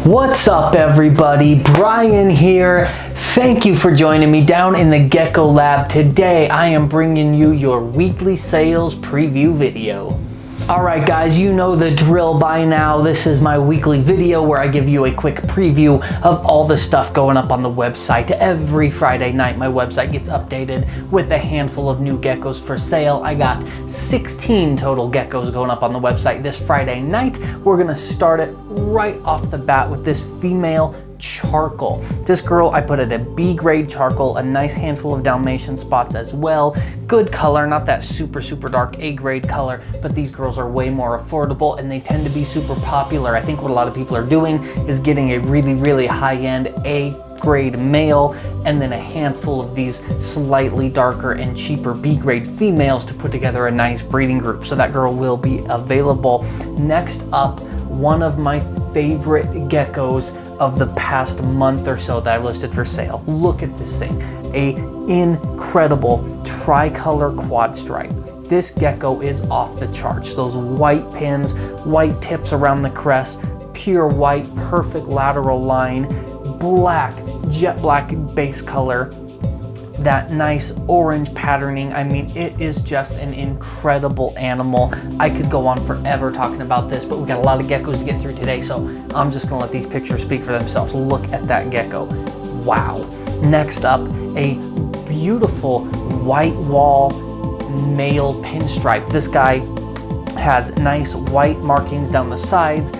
What's up everybody, Brian here. Thank you for joining me down in the Gecko Lab. Today I am bringing you your weekly sales preview video. Alright guys, you know the drill by now. This is my weekly video where I give you a quick preview of all the stuff going up on the website. Every Friday night my website gets updated with a handful of new geckos for sale. I got 16 total geckos going up on the website this Friday night. We're gonna start it right off the bat with this female charcoal. This girl I put at a B grade charcoal, a nice handful of Dalmatian spots as well. Good color, not that super dark A grade color, but these girls are way more affordable and they tend to be super popular. I think what a lot of people are doing is getting a really high-end A grade male and then a handful of these slightly darker and cheaper B grade females to put together a nice breeding group. So that girl will be available. Next up, one of my favorite geckos of the past month or so that I've listed for sale. Look at this thing, a incredible tricolor quad stripe. This gecko is off the charts. Those white pins, white tips around the crest, pure white, perfect lateral line, black, jet black base color, that nice orange patterning. I mean, it is just an incredible animal. I could go on forever talking about this, but we got a lot of geckos to get through today, so I'm just gonna let these pictures speak for themselves. Look at that gecko. Wow. Next up, a beautiful white wall male pinstripe. This guy has nice white markings down the sides,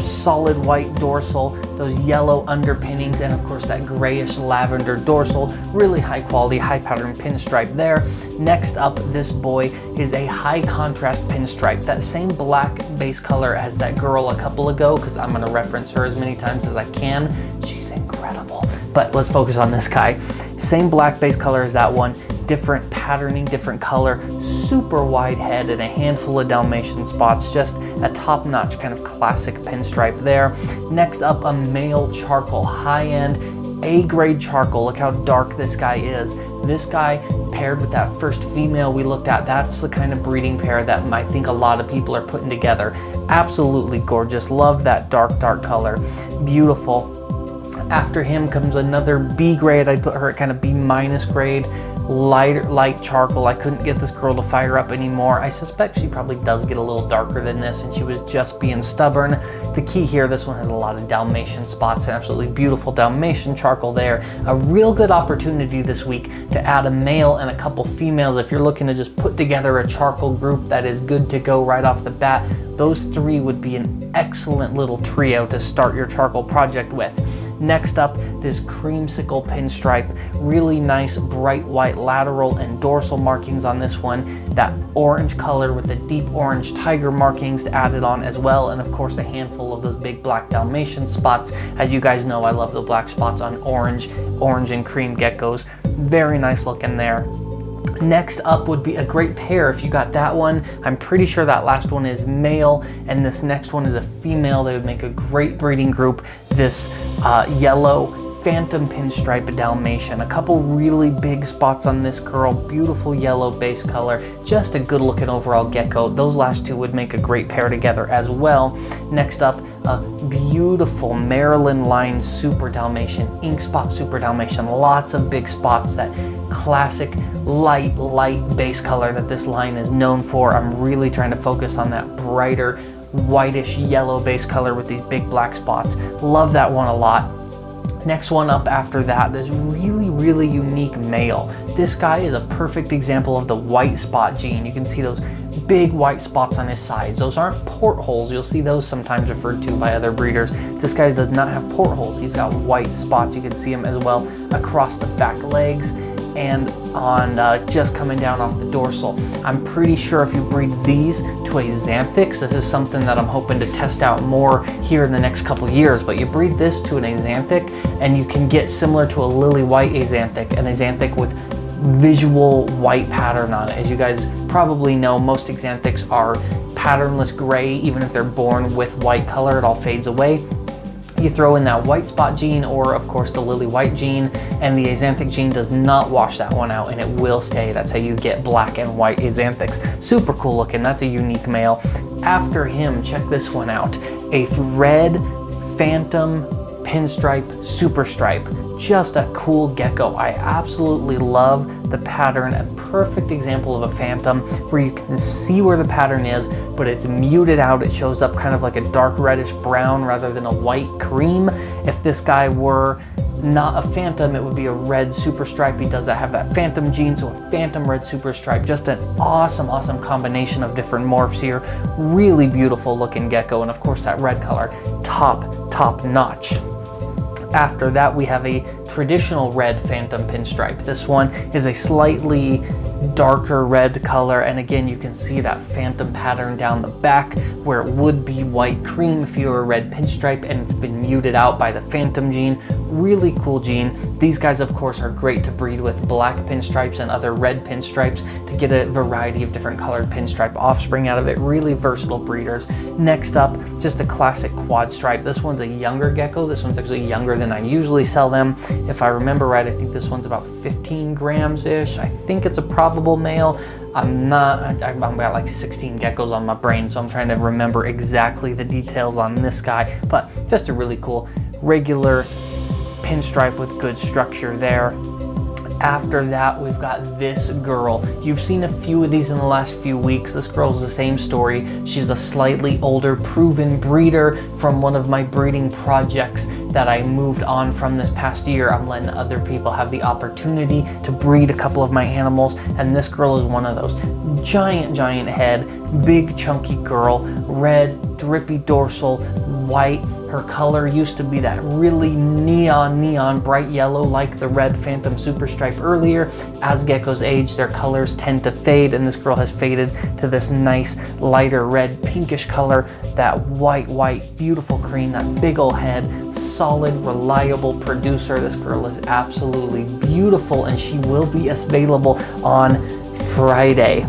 solid white dorsal, those yellow underpinnings, and of course that grayish lavender dorsal. Really high quality, high pattern pinstripe there. Next up, this boy is a high contrast pinstripe, that same black base color as that girl a couple ago, because I'm going to reference her as many times as I can. She's incredible. But let's focus on this guy. Same black base color as that one, different patterning, different color, super wide head and a handful of Dalmatian spots. Just a top-notch kind of classic pinstripe there. Next up, a male charcoal, high-end A-grade charcoal. Look how dark this guy is. This guy paired with that first female we looked at, that's the kind of breeding pair that I think a lot of people are putting together. Absolutely gorgeous. Love that dark color. Beautiful. After him comes another B grade. I'd put her at kind of B- grade. Light charcoal. I couldn't get this girl to fire up anymore. I suspect she probably does get a little darker than this and she was just being stubborn. The key here, this one has a lot of Dalmatian spots, and absolutely beautiful Dalmatian charcoal there. A real good opportunity this week to add a male and a couple females if you're looking to just put together a charcoal group that is good to go right off the bat. Those three would be an excellent little trio to start your charcoal project with. Next up, this Creamsicle Pinstripe. Really nice bright white lateral and dorsal markings on this one. That orange color with the deep orange tiger markings added on as well, and of course a handful of those big black Dalmatian spots. As you guys know, I love the black spots on orange and cream geckos. Very nice looking there. Next up would be a great pair if you got that one. I'm pretty sure that last one is male and this next one is a female. They would make a great breeding group. This yellow Phantom Pinstripe Dalmatian. A couple really big spots on this girl. Beautiful yellow base color. Just a good looking overall gecko. Those last two would make a great pair together as well. Next up, a beautiful Maryland line Super Dalmatian. Ink Spot Super Dalmatian. Lots of big spots. That classic light base color that this line is known for. I'm really trying to focus on that brighter whitish yellow base color with these big black spots. Love that one a lot. Next one up after that, this really unique male. This guy is a perfect example of the white spot gene. You can see those big white spots on his sides. Those aren't portholes. You'll see those sometimes referred to by other breeders. This guy does not have portholes. He's got white spots. You can see him as well across the back legs and on just coming down off the dorsal. I'm pretty sure if you breed these to Axanthics, this is something that I'm hoping to test out more here in the next couple years, but you breed this to an Axanthic and you can get similar to a lily white Axanthic, an Axanthic with visual white pattern on it. As you guys probably know, most Axanthics are patternless gray. Even if they're born with white color, it all fades away. You throw in that white spot gene or of course the lily white gene, and the Axanthic gene does not wash that one out and it will stay. That's how you get black and white Axanthics. Super cool looking. That's a unique male. After him, check this one out. A red Phantom Pinstripe Super Stripe. Just a cool gecko. I absolutely love the pattern. A perfect example of a phantom where you can see where the pattern is, but it's muted out. It shows up kind of like a dark reddish brown rather than a white cream. If this guy were not a phantom, it would be a red super stripe. He does have that phantom gene, so a phantom red super stripe. Just an awesome combination of different morphs here. Really beautiful looking gecko, and of course that red color, top notch. After that, we have a traditional red Phantom Pinstripe. This one is a slightly darker red color, and again, you can see that phantom pattern down the back where it would be white cream if you were a red pinstripe, and it's been muted out by the phantom gene. Really cool gene. These guys, of course, are great to breed with black pinstripes and other red pinstripes to get a variety of different colored pinstripe offspring out of it. Really versatile breeders. Next up, just a classic quad stripe. This one's a younger gecko. This one's actually younger than I usually sell them. If I remember right, I think this one's about 15 grams-ish. I think it's a probable male. I've got like 16 geckos on my brain, so I'm trying to remember exactly the details on this guy, but just a really cool regular pinstripe with good structure there. After that, we've got this girl. You've seen a few of these in the last few weeks. This girl's the same story. She's a slightly older proven breeder from one of my breeding projects that I moved on from this past year. I'm letting other people have the opportunity to breed a couple of my animals, and this girl is one of those. Giant head, big chunky girl, red, drippy dorsal, white. Her color used to be that really neon bright yellow like the red Phantom Super Stripe earlier. As geckos age, their colors tend to fade, and this girl has faded to this nice lighter red pinkish color. That white, beautiful cream, that big ol' head, solid, reliable producer. This girl is absolutely beautiful, and she will be available on Friday.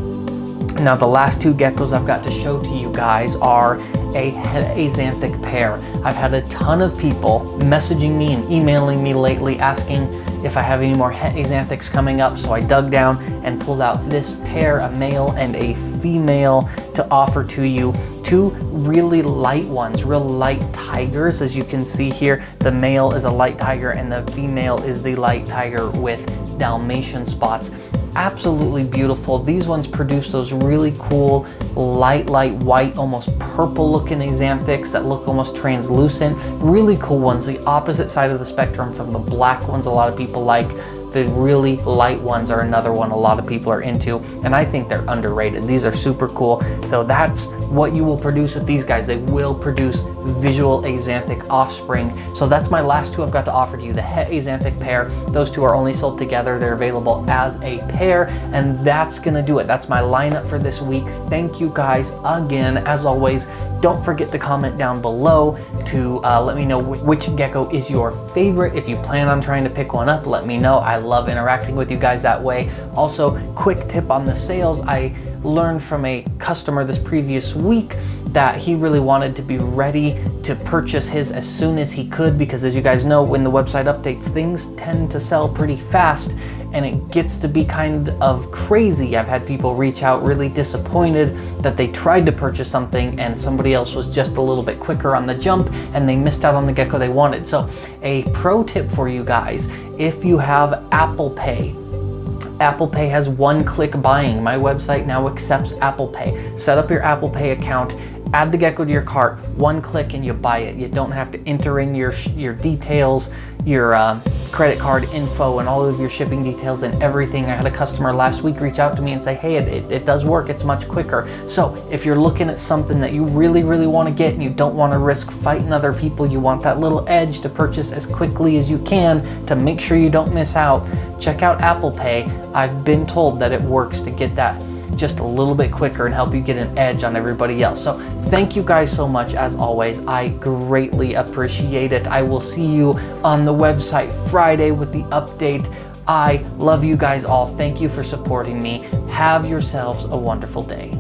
Now, the last two geckos I've got to show to you guys are a Hazampic Pair. I've had a ton of people messaging me and emailing me lately asking if I have any more Hazampics coming up, so I dug down and pulled out this pair, a male and a female, to offer to you. Two really light ones, real light tigers. As you can see here, the male is a light tiger and the female is the light tiger with Dalmatian spots. Absolutely beautiful. These ones produce those really cool light white, almost purple looking Hazampics that look almost translucent. Really cool ones, the opposite side of the spectrum from the black ones a lot of people like. The really light ones are another one a lot of people are into, and I think they're underrated. These are super cool. So that's what you will produce with these guys. They will produce visual Hazampic offspring. So that's my last two I've got to offer to you, the Hazampic Pair. Those two are only sold together. They're available as a pair, and that's gonna do it. That's my lineup for this week. Thank you guys again. As always, don't forget to comment down below to let me know which gecko is your favorite. If you plan on trying to pick one up, let me know. I love interacting with you guys that way. Also, quick tip on the sales. I learned from a customer this previous week that he really wanted to be ready to purchase his as soon as he could, because as you guys know, when the website updates, things tend to sell pretty fast and it gets to be kind of crazy. I've had people reach out really disappointed that they tried to purchase something and somebody else was just a little bit quicker on the jump and they missed out on the gecko they wanted. So a pro tip for you guys, if you have Apple Pay, Apple Pay has one-click buying. My website now accepts Apple Pay. Set up your Apple Pay account, add the gecko to your cart, one click and you buy it. You don't have to enter in your details, your credit card info and all of your shipping details and everything. I had a customer last week reach out to me and say, hey, it does work, it's much quicker. So if you're looking at something that you really want to get and you don't want to risk fighting other people, you want that little edge to purchase as quickly as you can to make sure you don't miss out, check out Apple Pay. I've been told that it works to get that just a little bit quicker and help you get an edge on everybody else. So thank you guys so much. As always, I greatly appreciate it. I will see you on the website Friday with the update. I love you guys all. Thank you for supporting me. Have yourselves a wonderful day.